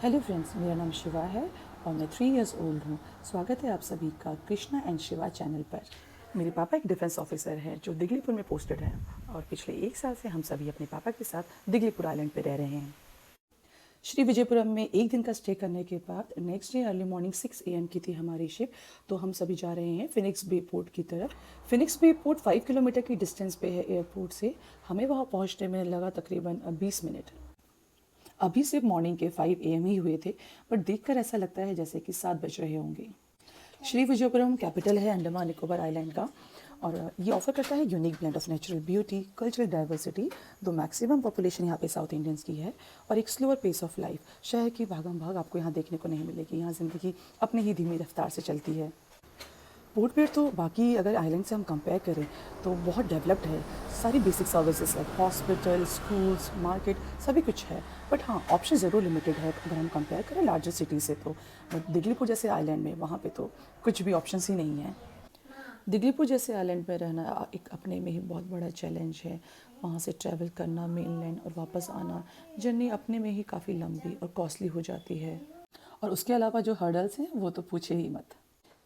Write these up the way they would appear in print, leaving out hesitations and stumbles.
Hello friends, मेरा नाम शिवा है और मैं 3 इयर्स ओल्ड हूँ। स्वागत है आप सभी का कृष्णा एंड शिवा चैनल पर। मेरे पापा एक डिफेंस ऑफिसर हैं जो दिगलीपुर में पोस्टेड हैं और पिछले 1 साल से हम सभी अपने पापा के साथ दिगलीपुर आइलैंड पर रह रहे हैं। श्री विजयपुरम में एक दिन का स्टे करने के बाद next day early morning 6 AM की थी हमारी शिप। तो हम सभी जा रहे हैं फिनिक्स बे पोर्ट की तरफ। फिनिक्स बे पोर्ट 5 किलोमीटर की डिस्टेंस पे है एयरपोर्ट से। हमें वहाँ पहुँचने में लगा तकरीबन 20 मिनट। अभी सिर्फ मॉर्निंग के 5 AM ही हुए थे, बट देखकर ऐसा लगता है जैसे कि 7 बज रहे होंगे। श्री विजयपुरम कैपिटल है अंडमान निकोबार आइलैंड का और ये ऑफर करता है unique blend of natural beauty, cultural diversity. दो मैक्सिमम पॉपुलेशन यहाँ पे साउथ इंडियंस की है और एक स्लोअर पेस ऑफ लाइफ। शहर की भागम भाग आपको यहाँ देखने को नहीं मिलेगी। यहाँ ज़िंदगी अपनी ही धीमी रफ्तार से चलती है। पोर्ट ब्लेयर तो बाकी अगर आइलैंड से हम कंपेयर करें तो बहुत डेवलप्ड है। सारी basic services like hospital, schools, market सभी कुछ है। बट हाँ, ऑप्शन ज़रूर लिमिटेड है अगर हम कंपेयर करें लार्जर सिटी से। तो दिगलीपुर जैसे आइलैंड में वहाँ पे तो कुछ भी ऑप्शंस ही नहीं है। दिगलीपुर जैसे आइलैंड में रहना एक अपने में ही बहुत बड़ा चैलेंज है। वहाँ से ट्रैवल करना मेनलैंड और वापस आना, जर्नी अपने में ही काफ़ी लंबी और कॉस्टली हो जाती है। और उसके अलावा जो हर्डल्स हैं वो तो पूछे ही मत।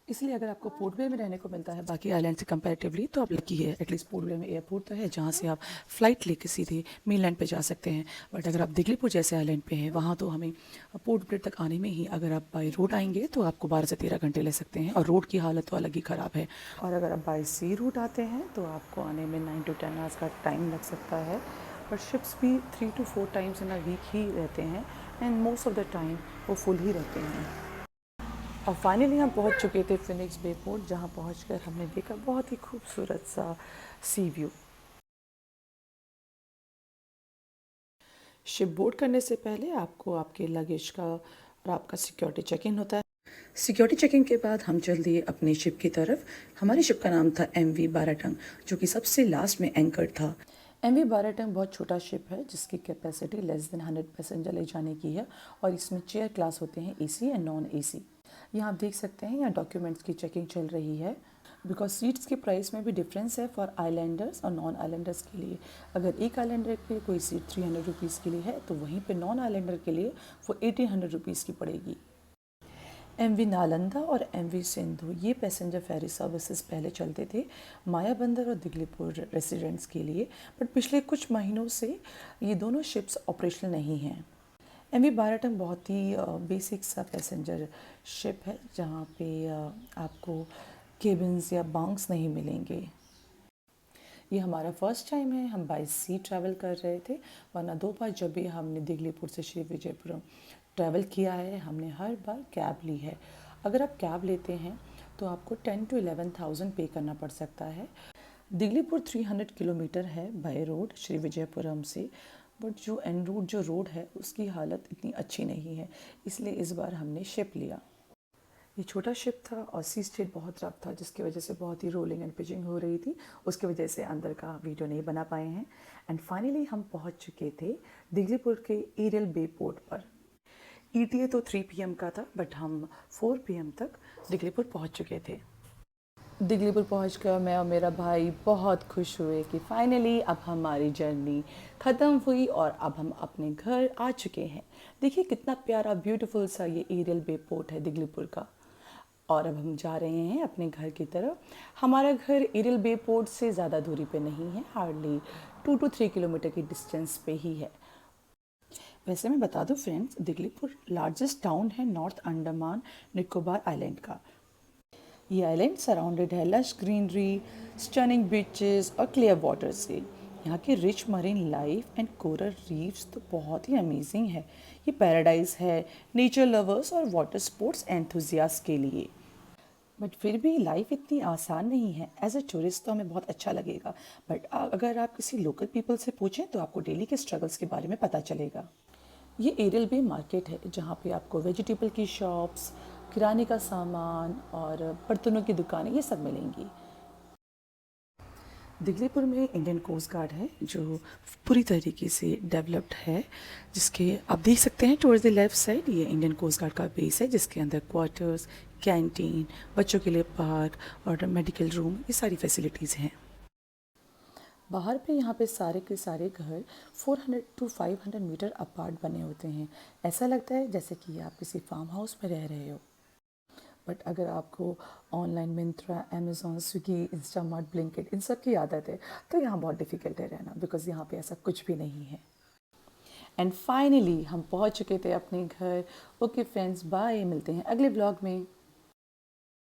इसलिए अगर आपको पोर्ट ब्लेयर में रहने को मिलता है बाकी आइलैंड से कंपैरेटिवली तो आप लकी है। एटलीस्ट पोर्ट ब्लेयर में एयरपोर्ट तो है जहाँ से आप फ़्लाइट लेके सीधे मेनलैंड पे जा सकते हैं। बट अगर आप दिगलीपुर जैसे आइलैंड पे हैं वहाँ तो हमें पोर्ट ब्लेयर तक आने में ही, अगर आप बाई रोड आएंगे तो आपको 12 से 13 घंटे ले सकते हैं और रोड की हालत तो अलग ही ख़राब है। और अगर आप बाई सी रूट आते हैं तो आपको आने में 9 to 10 आवर्स का टाइम लग सकता है। पर शिप्स भी 3 to 4 times in a week ही रहते हैं and most of the time वो फुल ही रहते हैं। और फाइनली हम पहुंच चुके थे फिनिक्स बे पोर्ट, जहां पहुंचकर हमने देखा बहुत ही खूबसूरत सा सी व्यू। शिप बोर्ड करने से पहले आपको आपके लगेज का और आपका सिक्योरिटी चेक इन होता है। सिक्योरिटी चेकिंग के बाद हम चल दिए अपनी शिप की तरफ। हमारी शिप का नाम था MV बाराटंग, जो कि सबसे लास्ट में एंकर था। MV बाराटंग बहुत छोटा शिप है जिसकी कैपेसिटी लेस देन 100 पैसेंजर ले जाने की है और इसमें चेयर क्लास होते हैं AC एंड नॉन AC। यहाँ आप देख सकते हैं यहाँ डॉक्यूमेंट्स की चेकिंग चल रही है। बिकॉज सीट्स के प्राइस में भी डिफरेंस है फॉर आइलैंडर्स और नॉन आइलैंडर्स के लिए। अगर एक आइलैंडर के कोई सीट 300 रुपीज़ के लिए है तो वहीं पे नॉन आइलैंडर के लिए वो 1800 रुपीज़ की पड़ेगी। MV नालंदा और MV सिंधु ये पैसेंजर फेरी सर्विसेज पहले चलते थे मायाबंदर और दिगलीपुर रेसिडेंट्स के लिए, बट पिछले कुछ महीनों से ये दोनों शिप्स ऑपरेशनल नहीं हैं। MV बाराटंग बहुत ही बेसिक सा पैसेंजर शिप है जहाँ पे आपको केबिन्स या बंक्स नहीं मिलेंगे। ये हमारा फर्स्ट टाइम है, हम बाय सी ट्रैवल कर रहे थे, वरना 2 बार जब भी हमने दिगलीपुर से श्री विजयपुरम ट्रैवल किया है हमने हर बार कैब ली है। अगर आप कैब लेते हैं तो आपको 10 to 11,000 पे करना पड़ सकता है। दिगलीपुर 300 किलोमीटर है बाय रोड श्री विजयपुरम से, बट जो एन रूट जो रोड है उसकी हालत इतनी अच्छी नहीं है, इसलिए इस बार हमने शिप लिया। ये छोटा शिप था और सी स्टेट बहुत रफ था जिसकी वजह से बहुत ही रोलिंग एंड पिचिंग हो रही थी, उसकी वजह से अंदर का वीडियो नहीं बना पाए हैं। एंड फाइनली हम पहुंच चुके थे दिगलीपुर के एरियल बे पोर्ट पर। ETA तो 3 PM का था बट हम 4 PM तक दिगलीपुर पहुंच चुके थे। दिगलीपुर पहुंचकर मैं और मेरा भाई बहुत खुश हुए कि फाइनली अब हमारी जर्नी ख़त्म हुई और अब हम अपने घर आ चुके हैं। देखिए कितना प्यारा ब्यूटीफुल सा ये एरियल बे पोर्ट है दिगलीपुर का। और अब हम जा रहे हैं अपने घर की तरफ। हमारा घर एरियल बे पोर्ट से ज़्यादा दूरी पे नहीं है, हार्डली 2 to 3 किलोमीटर की डिस्टेंस पे ही है। वैसे मैं बता दूं फ्रेंड्स, दिगलीपुर लार्जेस्ट टाउन है नॉर्थ अंडमान निकोबार आइलैंड का। ये आइलैंड सराउंडेड है लश ग्रीनरी, स्टनिंग बीचेस और क्लियर वाटर से। यहाँ की rich marine life and coral reefs तो बहुत ही अमेजिंग है। ये पैराडाइज है नेचर लवर्स और वाटर स्पोर्ट्स एंथुजियास्ट के लिए। बट फिर भी लाइफ इतनी आसान नहीं है। एज अ टूरिस्ट तो हमें बहुत अच्छा लगेगा, बट अगर आप किसी लोकल पीपल से पूछें तो आपको डेली के स्ट्रगल्स के बारे में पता चलेगा। ये एरियल बे मार्केट है जहाँ पे आपको वेजिटेबल की शॉप्स, किराने का सामान और बर्तनों की दुकानें ये सब मिलेंगी। दिगलीपुर में इंडियन कोस्ट गार्ड है जो पूरी तरीके से डेवलप्ड है, जिसके आप देख सकते हैं टुवर्ड्स द लेफ्ट साइड ये इंडियन कोस्ट गार्ड का बेस है, जिसके अंदर क्वार्टर्स, कैंटीन, बच्चों के लिए पार्क और मेडिकल रूम ये सारी फैसिलिटीज़ हैं। बाहर पे यहाँ पे सारे के सारे घर 400 टू 500 मीटर अपार्ट बने होते हैं। ऐसा लगता है जैसे कि आप किसी फार्म हाउस में रह रहे हो। बट अगर आपको online Myntra, Amazon, Swiggy, Instamart, Blinkit इन सब की आदत है तो यहाँ बहुत डिफ़िकल्ट है रहना, बिकॉज़ यहाँ पे ऐसा कुछ भी नहीं है। एंड फाइनली हम पहुँच चुके थे अपने घर। ओके फ्रेंड्स, बाय, मिलते हैं अगले ब्लॉग में।